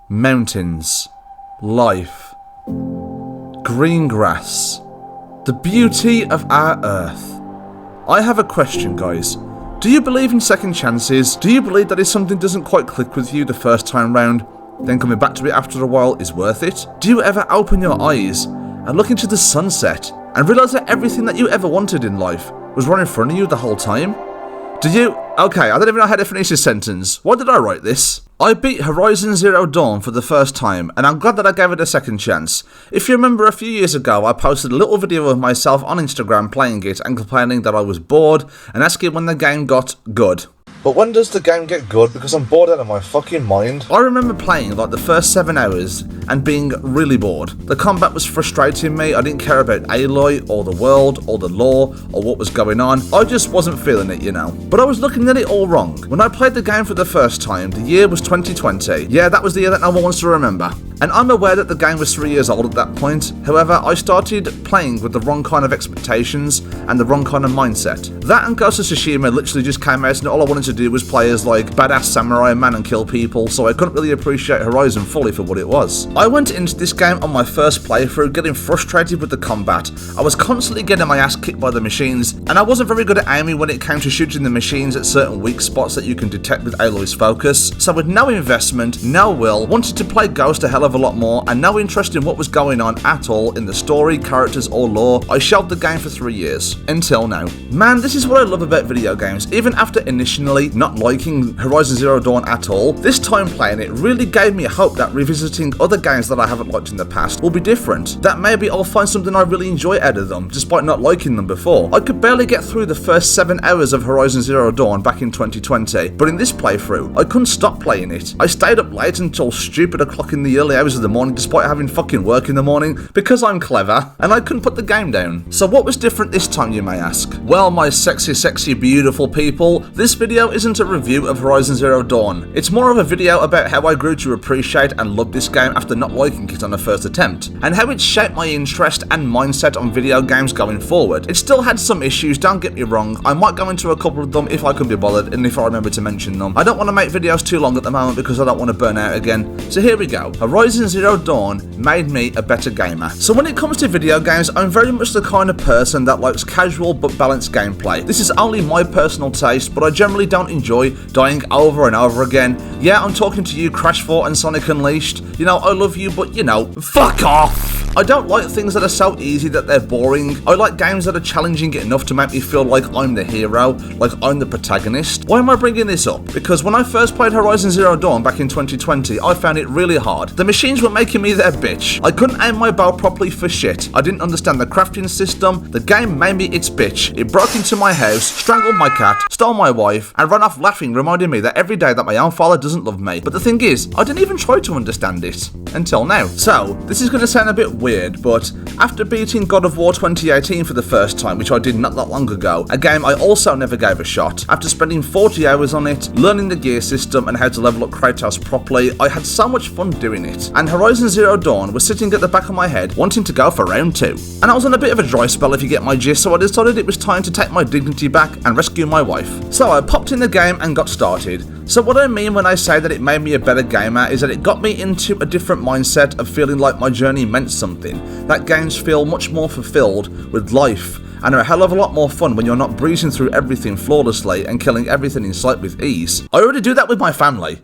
mountains, life, green grass, the beauty of our earth. I have a question, guys. Do you believe in second chances? Do you believe that if something doesn't quite click with you the first time round, then coming back to it after a while is worth it? Do you ever open your eyes and look into the sunset and realise that everything that you ever wanted in life was right in front of you the whole time? Do you? Okay, I don't even know how to finish this sentence. Why did I write this? I beat Horizon Zero Dawn for the first time, and I'm glad that I gave it a second chance. If you remember, a few years ago I posted a little video of myself on Instagram playing it and complaining that I was bored and asking when the game got good. But when does the game get good? Because I'm bored out of my fucking mind. I remember playing like the first 7 hours and being really bored. The combat was frustrating me. I didn't care about Aloy or the world or the lore or what was going on. I just wasn't feeling it, you know. But I was looking at it all wrong. When I played the game for the first time, the year was 2020. Yeah, that was the year that no one wants to remember. And I'm aware that the game was 3 years old at that point. However, I started playing with the wrong kind of expectations and the wrong kind of mindset. That and Ghost of Tsushima literally just came out and all I wanted to do was play as like badass samurai man and kill people, so I couldn't really appreciate Horizon fully for what it was. I went into this game on my first playthrough getting frustrated with the combat. I was constantly getting my ass kicked by the machines, and I wasn't very good at aiming when it came to shooting the machines at certain weak spots that you can detect with Aloy's focus. So with no investment, no will, wanted to play Ghost a hell of a lot more, and no interest in what was going on at all in the story, characters or lore, I shelved the game for 3 years. Until now. Man, this is what I love about video games. Even after initially not liking Horizon Zero Dawn at all, this time playing it really gave me hope that revisiting other games that I haven't liked in the past will be different. That maybe I'll find something I really enjoy out of them, despite not liking them before. I could barely get through the first 7 hours of Horizon Zero Dawn back in 2020, but in this playthrough, I couldn't stop playing it. I stayed up late until stupid o'clock in the early hours of the morning despite having fucking work in the morning, because I'm clever, and I couldn't put the game down. So what was different this time, you may ask? Well, my sexy beautiful people, this video isn't a review of Horizon Zero Dawn. It's more of a video about how I grew to appreciate and love this game after not liking it on a first attempt, and how it shaped my interest and mindset on video games going forward. It still had some issues, don't get me wrong. I might go into a couple of them if I can be bothered and if I remember to mention them. I don't want to make videos too long at the moment because I don't want to burn out again. So here we go. Horizon Zero Dawn made me a better gamer. So when it comes to video games, I'm very much the kind of person that likes casual but balanced gameplay. This is only my personal taste, but I generally don't enjoy dying over and over again. Yeah, I'm talking to you, Crash 4 and Sonic Unleashed. You know, I love you, but you know, fuck off! I don't like things that are so easy that they're boring. I like games that are challenging enough to make me feel like I'm the hero, like I'm the protagonist. Why am I bringing this up? Because when I first played Horizon Zero Dawn back in 2020, I found it really hard. The machines were making me their bitch. I couldn't aim my bow properly for shit. I didn't understand the crafting system. The game made me its bitch. It broke into my house, strangled my cat, stole my wife, and ran off laughing, reminding me that every day that my own father doesn't love me. But the thing is, I didn't even try to understand it. Until now. So, this is going to sound a bit weird, but after beating God of War 2018 for the first time, which I did not that long ago, a game I also never gave a shot, after spending 40 hours on it, learning the gear system and how to level up Kratos properly, I had so much fun doing it. And Horizon Zero Dawn was sitting at the back of my head, wanting to go for round 2. And I was on a bit of a dry spell if you get my gist, so I decided it was time to take my dignity back and rescue my wife. So I popped in the game and got started. So what I mean when I say that it made me a better gamer is that it got me into a different mindset of feeling like my journey meant something, that games feel much more fulfilled with life, and are a hell of a lot more fun when you're not breezing through everything flawlessly and killing everything in sight with ease. I already do that with my family.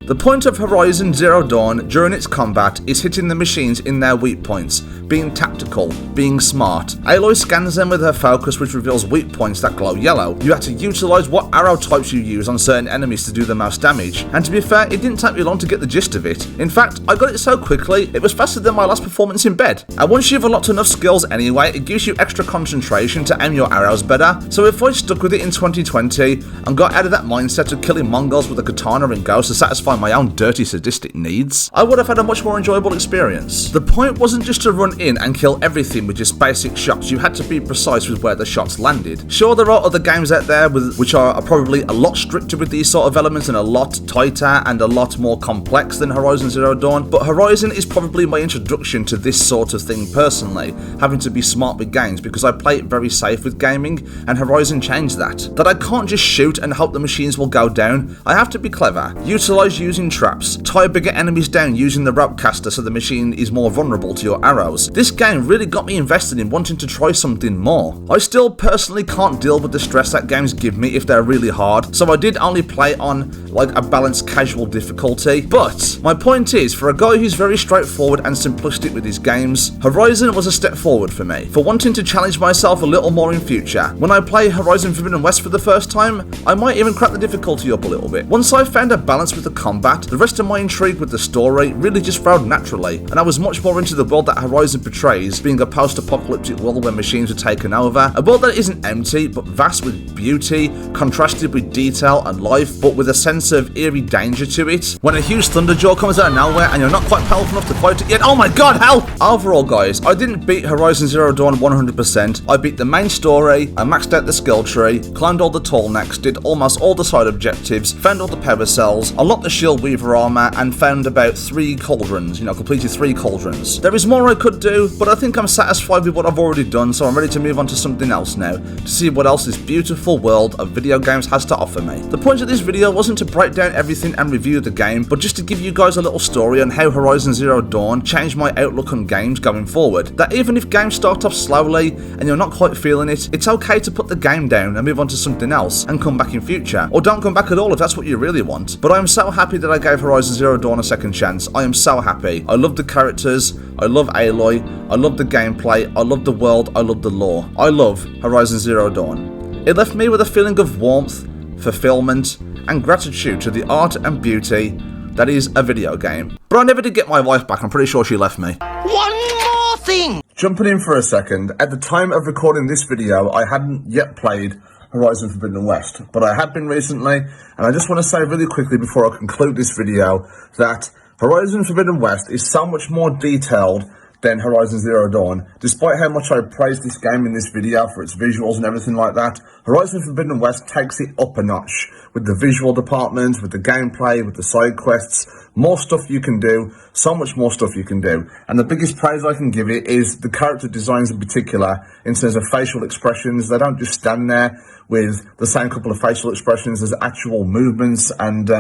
The point of Horizon Zero Dawn during its combat is hitting the machines in their weak points, being tactical, being smart. Aloy scans them with her focus, which reveals weak points that glow yellow. You have to utilise what arrow types you use on certain enemies to do the most damage, and to be fair, it didn't take me long to get the gist of it. In fact, I got it so quickly, it was faster than my last performance in bed. And once you've unlocked enough skills anyway, it gives you extra concentration to aim your arrows better. So if I stuck with it in 2020 and got out of that mindset of killing Mongols with a katana and Ghost to satisfy my own dirty sadistic needs, I would have had a much more enjoyable experience. The point wasn't just to run in and kill everything with just basic shots, you had to be precise with where the shots landed. Sure, there are other games out there which are probably a lot stricter with these sort of elements and a lot tighter and a lot more complex than Horizon Zero Dawn, but Horizon is probably my introduction to this sort of thing personally, having to be smart with games because I play it very safe with gaming, and Horizon changed that. That I can't just shoot and hope the machines will go down, I have to be clever, utilise using traps, tie bigger enemies down using the rope caster so the machine is more vulnerable to your arrows. This game really got me invested in wanting to try something more. I still personally can't deal with the stress that games give me if they're really hard, so I did only play on like a balanced casual difficulty, but my point is, for a guy who's very straightforward and simplistic with his games, Horizon was a step forward for me, for wanting to challenge myself a little more in future. When I play Horizon Forbidden West for the first time, I might even crack the difficulty up a little bit. Once I found a balance with the combat, the rest of my intrigue with the story really just flowed naturally, and I was much more into the world that Horizon portrays, being a post-apocalyptic world where machines are taken over, a world that isn't empty but vast with beauty, contrasted with detail and life, but with a sense of eerie danger to it. When a huge thunderjaw comes out of nowhere and you're not quite powerful enough to fight it yet, oh my god, hell! Overall guys, I didn't beat Horizon Zero Dawn 100%, I beat the main story, I maxed out the skill tree, climbed all the tall necks, did almost all the side objectives, found all the power cells, unlocked the shield weaver armor, and found about 3 cauldrons, completed 3 cauldrons. There is more I could do, but I think I'm satisfied with what I've already done, so I'm ready to move on to something else now, to see what else this beautiful world of video games has to offer me. The point of this video wasn't to break down everything and review the game, but just to give you guys a little story on how Horizon Zero Dawn changed my outlook on games going forward. That even if games start off slowly and you're not quite feeling it, it's okay to put the game down and move on to something else and come back in future. Or don't come back at all if that's what you really want. But I am so happy that I gave Horizon Zero Dawn a second chance. I am so happy. I love the characters, I love Aloy, I love the gameplay, I love the world, I love the lore. I love Horizon Zero Dawn. It left me with a feeling of warmth, fulfillment, and gratitude to the art and beauty that is a video game. But I never did get my wife back, I'm pretty sure she left me. One more thing! Jumping in for a second, at the time of recording this video, I hadn't yet played Horizon Forbidden West, but I have been recently, and I just want to say really quickly before I conclude this video that Horizon Forbidden West is so much more detailed than Horizon Zero Dawn. Despite how much I praised this game in this video for its visuals and everything like that, Horizon Forbidden West takes it up a notch with the visual department, with the gameplay, with the side quests, more stuff you can do, so much more stuff you can do. And the biggest praise I can give it is the character designs in particular, in terms of facial expressions. They don't just stand there with the same couple of facial expressions. There's actual movements and,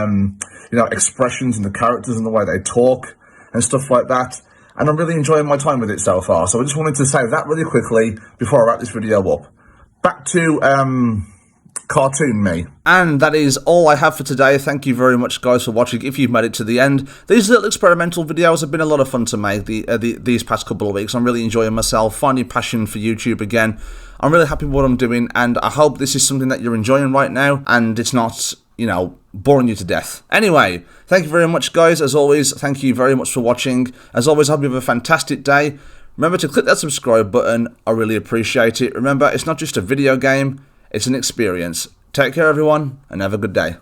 expressions in the characters and the way they talk and stuff like that. And I'm really enjoying my time with it so far. So I just wanted to say that really quickly before I wrap this video up. Back to cartoon me. And that is all I have for today. Thank you very much guys for watching if you've made it to the end. These little experimental videos have been a lot of fun to make these past couple of weeks. I'm really enjoying myself, finding passion for YouTube again. I'm really happy with what I'm doing, and I hope this is something that you're enjoying right now and it's not, boring you to death. Anyway, thank you very much guys. As always, thank you very much for watching. As always, I hope you have a fantastic day. Remember to click that subscribe button. I really appreciate it. Remember, it's not just a video game, it's an experience. Take care everyone, and have a good day.